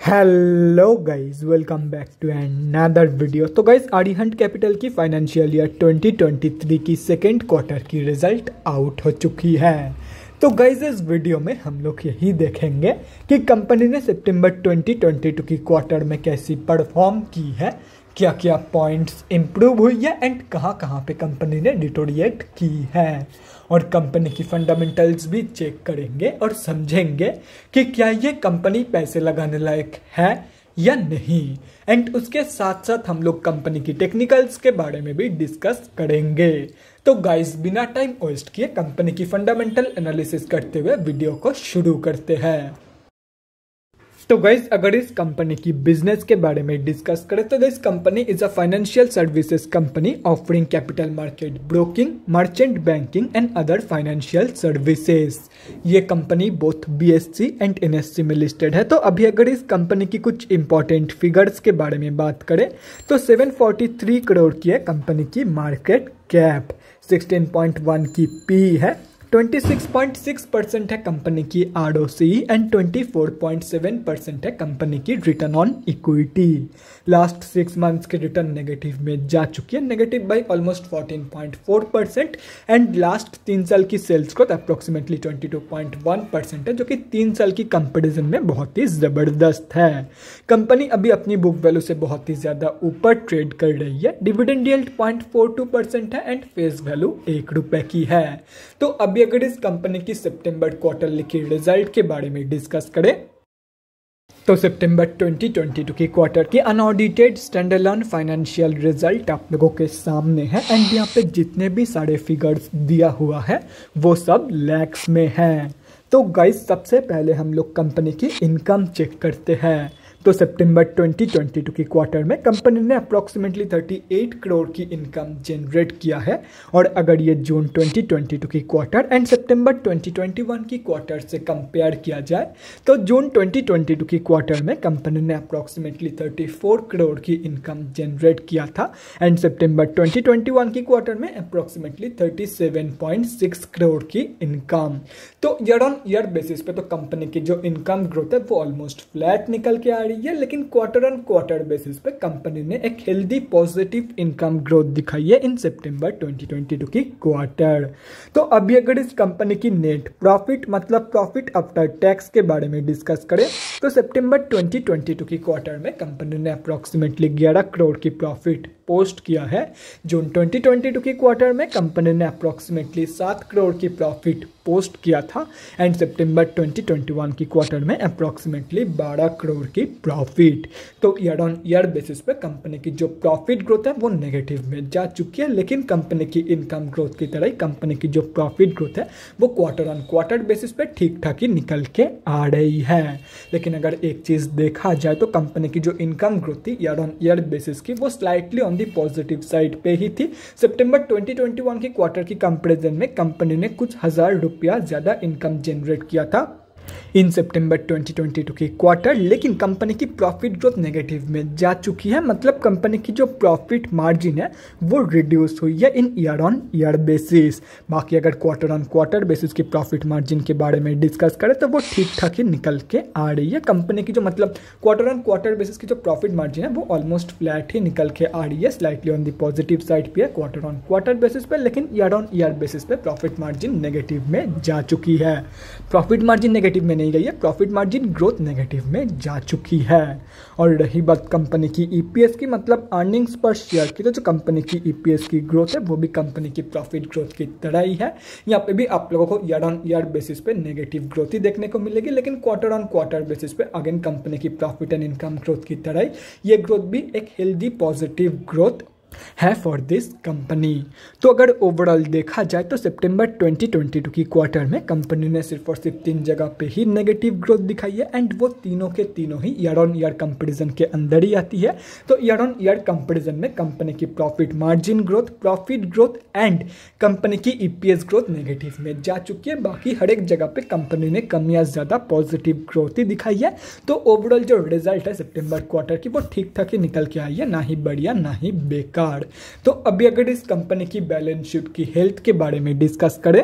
Hello guys, welcome back to another video. तो guys, Arihant capital की financial year 2023 की second quarter की result out हो चुकी है। तो गाइस, इस वीडियो में हम लोग यही देखेंगे कि कंपनी ने सितंबर 2022 की क्वार्टर में कैसी परफॉर्म की है, क्या क्या पॉइंट्स इंप्रूव हुई है एंड कहाँ कहाँ पे कंपनी ने डिटोरिएट की है, और कंपनी की फंडामेंटल्स भी चेक करेंगे और समझेंगे कि क्या ये कंपनी पैसे लगाने लायक है या नहीं। एंड उसके साथ साथ हम लोग कंपनी की टेक्निकल्स के बारे में भी डिस्कस करेंगे। तो गाइस, बिना टाइम वेस्ट किए कंपनी की फंडामेंटल एनालिसिस करते हुए वीडियो को शुरू करते हैं। तो गाइस, अगर इस कंपनी की बिजनेस के बारे में डिस्कस करें तो this company is a financial services company offering capital market broking, merchant banking and other financial services. ये company both BSC and NSC में लिस्टेड है। तो अभी अगर इस कंपनी की कुछ इंपॉर्टेंट फिगर्स के बारे में बात करें तो 743 करोड़ की है कंपनी की मार्केट कैप, 16.1 की पी है, 26.6% है कंपनी की ROCE एंड 24.7% है कंपनी की return on equity. Last 6 months के रिटर्न नेगेटिव में जा चुकी है, negative by almost 14.4%। And last 3 साल की सेल्स ग्रोथ अप्रोक्सीमेटली 22.1% है, जो कि 3 साल की कंपेरिजन में बहुत ही ज़बरदस्त है। कंपनी अभी अपनी बुक वैल्यू से बहुत ही ज़्यादा ऊपर ट्रेड कर रही है। डिविडेंड यील्ड 0.42% है एंड फेस वैल्यू ₹1 की है। तो अभी अगर इस कंपनी की सितंबर क्वार्टर की रिजल्ट के बारे में डिस्कस करें तो सितंबर 2022 की क्वार्टर की अनऑडिटेड स्टैंडअलोन फाइनेंशियल रिजल्ट आप लोगों के सामने है। एंड यहाँ पे जितने भी सारे फिगर्स दिया हुआ है वो सब लैक्स में है। तो गाइस, सबसे पहले हम लोग कंपनी की इनकम चेक करते हैं। तो सितंबर 2022 की क्वार्टर में कंपनी ने अप्रॉक्सीमेटली 38 करोड़ की इनकम जनरेट किया है। और अगर ये जून 2022 की क्वार्टर एंड सितंबर 2021 की क्वार्टर से कंपेयर किया जाए तो जून 2022 की क्वार्टर में कंपनी ने अप्रॉक्सीमेटली 34 करोड़ की इनकम जनरेट किया था एंड सितंबर 2021 की क्वार्टर में अप्रॉक्सीमेटली 37.6 करोड़ की इनकम। तो ईयर ऑन ईयर बेसिस पे तो कंपनी की जो इनकम ग्रोथ है वो ऑलमोस्ट फ्लैट निकल के आ रही है, लेकिन क्वार्टर ऑन क्वार्टर बेसिस पे कंपनी ने एक हेल्दी पॉजिटिव इनकम ग्रोथ दिखाई है इन सितंबर 2022 की क्वार्टर। तो अभी अगर इस कंपनी की नेट प्रॉफिट मतलब प्रॉफिट आफ्टर टैक्स के बारे में डिस्कस करें तो सितंबर 2022 की क्वार्टर में कंपनी ने अप्रॉक्सीमेटली 11 करोड़ की प्रॉफिट पोस्ट किया है। जून 2022 की क्वार्टर में कंपनी ने अप्रॉक्सीमेटली 7 करोड़ की प्रॉफिट पोस्ट किया था एंड सितंबर 2021 की क्वार्टर में अप्रॉक्सीमेटली 12 करोड़ की प्रॉफिट। तो ईयर ऑन ईयर बेसिस पे कंपनी की जो प्रॉफिट ग्रोथ है वो नेगेटिव में जा चुकी है, लेकिन कंपनी की इनकम ग्रोथ की तरह ही कंपनी की जो प्रॉफिट ग्रोथ है वो क्वार्टर ऑन क्वार्टर बेसिस पे ठीक ठाक ही निकल के आ रही है। लेकिन अगर एक चीज़ देखा जाए तो कंपनी की जो इनकम ग्रोथ थी ईयर ऑन ईयर बेसिस की वो slightly on the positive side पे ही थी। सितंबर 2021 की क्वार्टर की कंपैरिजन में कंपनी ने कुछ हजार रुपया ज़्यादा इनकम जनरेट किया था इन सितंबर 2022 की क्वार्टर, लेकिन कंपनी की प्रॉफिट ग्रोथ नेगेटिव में जा चुकी है। मतलब कंपनी की जो प्रॉफिट मार्जिन है वो रिड्यूस हुई है इन ईयर ऑन ईयर बेसिस। बाकी अगर क्वार्टर ऑन क्वार्टर बेसिस की प्रॉफिट मार्जिन के बारे में डिस्कस करें तो वो ठीक ठाक ही निकल के आ रही है। कंपनी की जो मतलब क्वार्टर ऑन क्वार्टर बेसिस की जो प्रॉफिट मार्जिन है वो ऑलमोस्ट फ्लैट ही निकल के आ रही है, slightly on the positive side पे है क्वार्टर ऑन क्वार्टर बेसिस पे, लेकिन ईयर ऑन ईयर बेसिस पे प्रॉफिट मार्जिन नेगेटिव में जा चुकी है। प्रॉफिट मार्जिन नेगेटिव में नहीं गई है, प्रॉफिट मार्जिन ग्रोथ नेगेटिव में जा चुकी है। और रही बात कंपनी की ईपीएस की मतलब अर्निंग्स पर शेयर की, तो जो कंपनी की ईपीएस की ग्रोथ है वो भी कंपनी की प्रॉफिट ग्रोथ की तरह ही है। यहाँ पे भी आप लोगों को ईयर ऑन ईयर बेसिस पे नेगेटिव ग्रोथ ही देखने को मिलेगी, लेकिन क्वार्टर ऑन क्वार्टर बेसिस पे अगेन कंपनी की प्रॉफिट एंड इनकम ग्रोथ की तरह ही ये ग्रोथ भी एक हेल्दी पॉजिटिव ग्रोथ है फॉर दिस कंपनी। तो अगर ओवरऑल देखा जाए तो सितंबर 2022 की क्वार्टर में कंपनी ने सिर्फ और सिर्फ 3 जगह पे ही नेगेटिव ग्रोथ दिखाई है एंड वो तीनों के तीनों ही ईयर ऑन ईयर कंपैरिजन के अंदर ही आती है। तो ईयर ऑन ईयर कंपैरिजन में कंपनी की profit margin growth, profit growth and company की ईपीएस ग्रोथ नेगेटिव में जा चुकी है। बाकी हर एक जगह पे कंपनी ने कम या ज़्यादा पॉजिटिव ग्रोथ ही दिखाई है। तो ओवरऑल जो रिजल्ट है सितंबर क्वार्टर की वो ठीक ठाक ही निकल के आई है, ना ही बढ़िया ना ही बेकार। तो अभी अगर इस कंपनी की बैलेंस शीट की हेल्थ के बारे में डिस्कस करें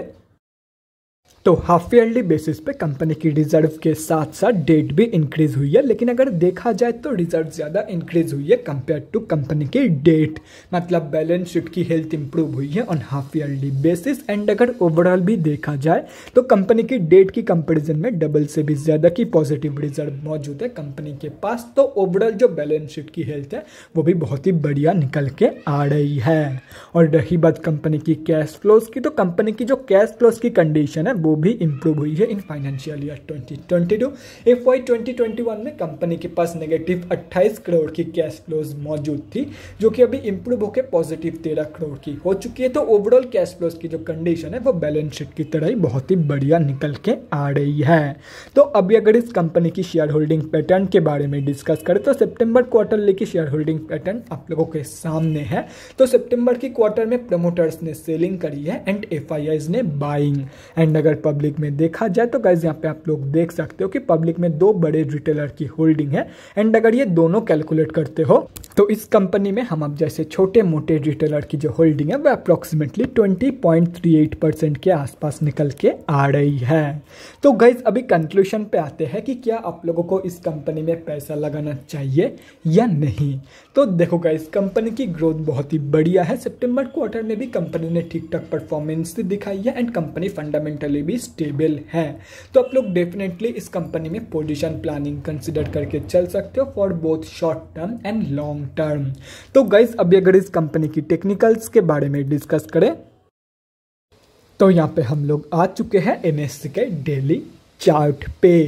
तो हाफ ईयरली बेसिस पे कंपनी की रिजर्व के साथ साथ डेट भी इंक्रीज हुई है, लेकिन अगर देखा जाए तो रिजर्व ज़्यादा इंक्रीज हुई है कंपेयर टू कंपनी की डेट। मतलब बैलेंस शीट की हेल्थ इंप्रूव हुई है on half yearly basis. And अगर ओवरऑल भी देखा जाए तो कंपनी की डेट की कंपैरिजन में डबल से भी ज़्यादा की पॉजिटिव रिजर्व मौजूद है कंपनी के पास। तो ओवरऑल जो बैलेंस शीट की हेल्थ है वो भी बहुत ही बढ़िया निकल के आ रही है। और रही बात कंपनी की कैश फ्लोज की, तो कंपनी की जो कैश फ्लोज की कंडीशन है वो भी इंप्रूव हुई है इन फाइनेंशियल ईयर 2022। FY 2021 में कंपनी के पास नेगेटिव 28 करोड़ की कैश फ्लोज मौजूद थी, जो कि अभी इंप्रूव होकर पॉजिटिव 13 करोड़ की हो चुकी है। तो ओवरऑल कैश फ्लोज की जो कंडीशन है वो बैलेंस शीट की तरह ही बहुत ही बढ़िया निकल के आ रही है। तो अभी अगर इस कंपनी की शेयर होल्डिंग पैटर्न के बारे में डिस्कस करें तो सितंबर क्वार्टरली की शेयर होल्डिंग पैटर्न आप लोगों के सामने है। तो सितंबर की क्वार्टर में प्रमोटर्स ने सेलिंग करी है एंड FIIs ने बाइंग। एंड अगर पब्लिक में देखा जाए तो गाइस यहाँ पे आप लोग देख सकते हो कि पब्लिक में दो बड़े रिटेलर की होल्डिंग है। एंड अगर ये दोनों कैलकुलेट करते हो तो इस कंपनी में हम अब जैसे छोटे मोटे रिटेलर की जो होल्डिंग है वो अप्रोक्सीमेटली 20.38% के आसपास निकल के आ रही है। तो गाइस अभी कंक्लूजन पे आते हैं कि क्या आप लोगों को इस कंपनी में पैसा लगाना चाहिए या नहीं। तो देखो गाइस, कंपनी की ग्रोथ बहुत ही बढ़िया है। सितंबर क्वार्टर में भी कंपनी ने ठीक ठाक परफॉर्मेंस दिखाई है एंड कंपनी फंडामेंटली भी स्टेबल है। तो आप लोग डेफिनेटली इस कंपनी में पोजीशन प्लानिंग कंसिडर करके चल सकते हो for both short term and long term. तो गाइस अभी अगर इस कंपनी की टेक्निकल्स के बारे में डिस्कस करें तो यहाँ पे हम लोग आ चुके हैं NSE के डेली चार्ट पे।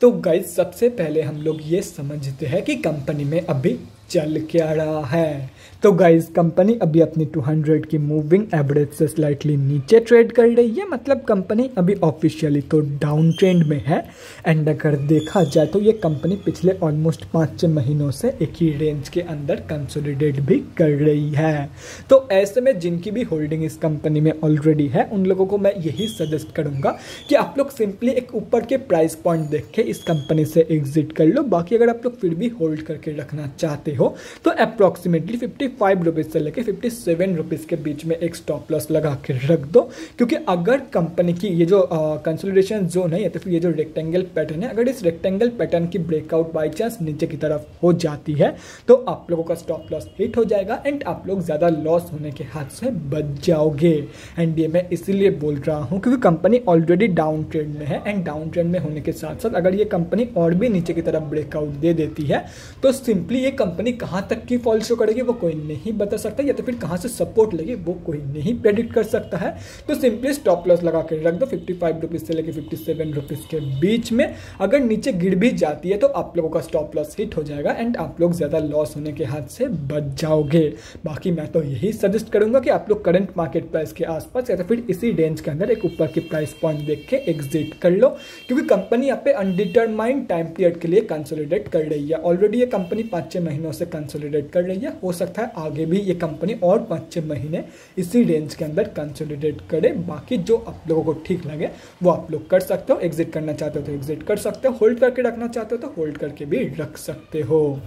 तो गाइस सबसे पहले हम लोग ये समझते हैं कि कंपनी में अभी चल क्या रहा है। तो गाइस कंपनी अभी अपनी 200 की मूविंग एवरेज से स्लाइटली नीचे ट्रेड कर रही है। मतलब कंपनी अभी ऑफिशियली तो डाउन ट्रेंड में है। एंड अगर देखा जाए तो ये कंपनी पिछले ऑलमोस्ट 5-6 महीनों से एक ही रेंज के अंदर कंसोलिडेट भी कर रही है। तो ऐसे में जिनकी भी होल्डिंग इस कंपनी में ऑलरेडी है उन लोगों को मैं यही सजेस्ट करूंगा कि आप लोग सिंपली एक ऊपर के प्राइस पॉइंट देख के इस कंपनी से एग्जिट कर लो। बाकी अगर आप लोग फिर भी होल्ड करके रखना चाहते हो तो अप्रोक्सीमेटली 55 रुपीज से लेकर 57 रुपीज के बीच में एक स्टॉप लॉस लगा के रख दो। क्योंकि अगर कंपनी की ये जो कंसोलिडेशन जोन है या तो फिर ये जो रेक्टेंगल पैटर्न है, अगर इस रेक्टेंगल पैटर्न की ब्रेकआउट बाई चांस नीचे की तरफ हो जाती है तो आप लोगों का स्टॉप लॉस हिट हो जाएगा एंड आप लोग ज्यादा लॉस होने के हाथ से बच जाओगे। एंड ये मैं इसीलिए बोल रहा हूँ क्योंकि कंपनी ऑलरेडी डाउन ट्रेंड में है। एंड डाउन ट्रेंड में होने के साथ साथ अगर ये कंपनी और भी नीचे की तरफ ब्रेकआउट दे देती है तो सिंपली ये कंपनी कहां तक की फॉल शो करेगी वो कोई नहीं बता सकता, या तो फिर कहां से सपोर्ट लेगी वो कोई नहीं प्रेडिक्ट कर सकता है। तो सिंपली स्टॉप लॉस लगा के रख दो 55 रुपीज से लेकर 57 रुपीज के बीच में। अगर नीचे गिर भी जाती है तो आप लोगों का स्टॉप लॉस हिट हो जाएगा एंड आप लोग ज्यादा लॉस होने के हाथ से बच जाओगे। बाकी मैं तो यही सजेस्ट करूंगा कि आप लोग करंट मार्केट प्राइस के आसपास या तो फिर इसी रेंज के अंदर एक ऊपर के प्राइस पॉइंट देख के एग्जिट कर लो। क्योंकि कंपनी यहाँ पे अनडिटरमाइंड टाइम पीरियड के लिए कंसोलिडेट कर रही है। ऑलरेडी ये कंपनी 5-6 महीनों से कंसोलिडेट कर रही है। हो सकता है आगे भी ये कंपनी और 5-6 महीने इसी रेंज के अंदर कंसोलिडेट करे। बाकी जो आप लोगों को ठीक लगे वो आप लोग कर सकते हो। एग्जिट करना चाहते हो तो एग्जिट कर सकते हो, होल्ड करके रखना चाहते हो तो होल्ड करके भी रख सकते हो।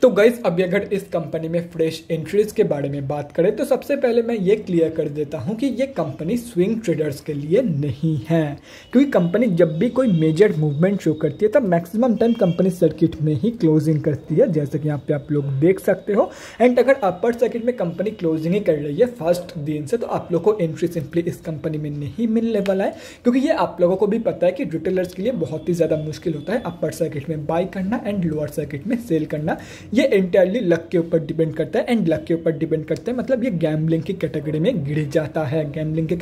तो गाइस अभी अगर इस कंपनी में फ्रेश एंट्रीज के बारे में बात करें तो सबसे पहले मैं ये क्लियर कर देता हूं कि ये कंपनी स्विंग ट्रेडर्स के लिए नहीं है। क्योंकि कंपनी जब भी कोई मेजर मूवमेंट शो करती है तब मैक्सिमम टाइम कंपनी सर्किट में ही क्लोजिंग करती है, जैसे कि यहाँ पे आप लोग देख सकते हो। एंड अगर अपर सर्किट में कंपनी क्लोजिंग ही कर रही है फर्स्ट दिन से तो आप लोग को एंट्री सिंपली इस कंपनी में नहीं मिलने वाला है। क्योंकि ये आप लोगों को भी पता है कि रिटेलर्स के लिए बहुत ही ज़्यादा मुश्किल होता है अपर सर्किट में बाई करना एंड लोअर सर्किट में सेल करना। ये एंटायरली लक के ऊपर डिपेंड करता है एंड लक के ऊपर डिपेंड करता है मतलब ये गैम्बलिंग की कैटेगरी में गिर जाता है, गैम्बलिंग के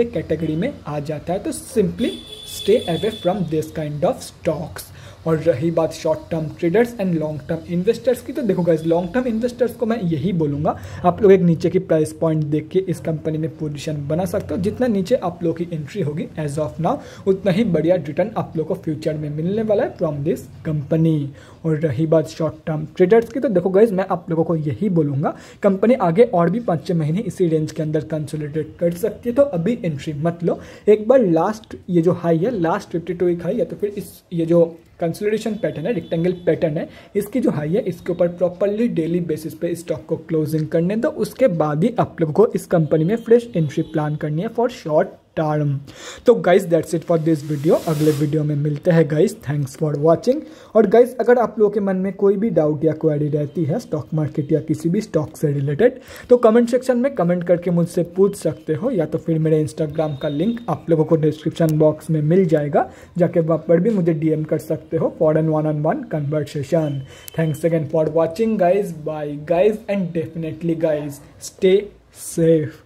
कैटेगरी में आ जाता है। तो simply stay away from this kind of stocks. और रही बात short term traders and long term investors की, तो देखो गाइस लॉन्ग टर्म इन्वेस्टर्स को मैं यही बोलूँगा आप लोग एक नीचे की प्राइस पॉइंट देख के इस कंपनी में पोजीशन बना सकते हो। जितना नीचे आप लोग की एंट्री होगी एज ऑफ नाउ उतना ही बढ़िया रिटर्न आप लोग को फ्यूचर में मिलने वाला है फ्रॉम दिस कंपनी। और रही बात शॉर्ट टर्म ट्रेडर्स की, तो देखो गाइस मैं आप लोगों को यही बोलूँगा कंपनी आगे और भी 5-6 महीने इसी रेंज के अंदर कंसोलिडेट कर सकती है। तो अभी एंट्री मत लो, एक बार लास्ट ये जो हाई है लास्ट 52 वीक हाई या तो फिर इस ये जो कंसोलिडेशन पैटर्न है, रेक्टेंगल पैटर्न है, इसकी जो हाई है इसके ऊपर प्रॉपरली डेली बेसिस पे स्टॉक को क्लोजिंग करने दो, उसके बाद ही आप लोगों को इस कंपनी में फ्रेश एंट्री प्लान करनी है फॉर शॉर्ट टर्म। तो guys that's it for this video, अगले वीडियो में मिलते हैं गाइज, थैंक्स फॉर वॉचिंग। और गाइज अगर आप लोगों के मन में कोई भी डाउट या क्वेरी रहती है स्टॉक मार्केट या किसी भी स्टॉक से रिलेटेड, तो कमेंट सेक्शन में कमेंट करके मुझसे पूछ सकते हो, या तो फिर मेरे इंस्टाग्राम का लिंक आप लोगों को डिस्क्रिप्शन बॉक्स में मिल जाएगा, जाके वहाँ पर भी मुझे DM कर सकते हो for an one-on-one conversation. Thanks again for watching guys, bye guys, and definitely guys stay safe.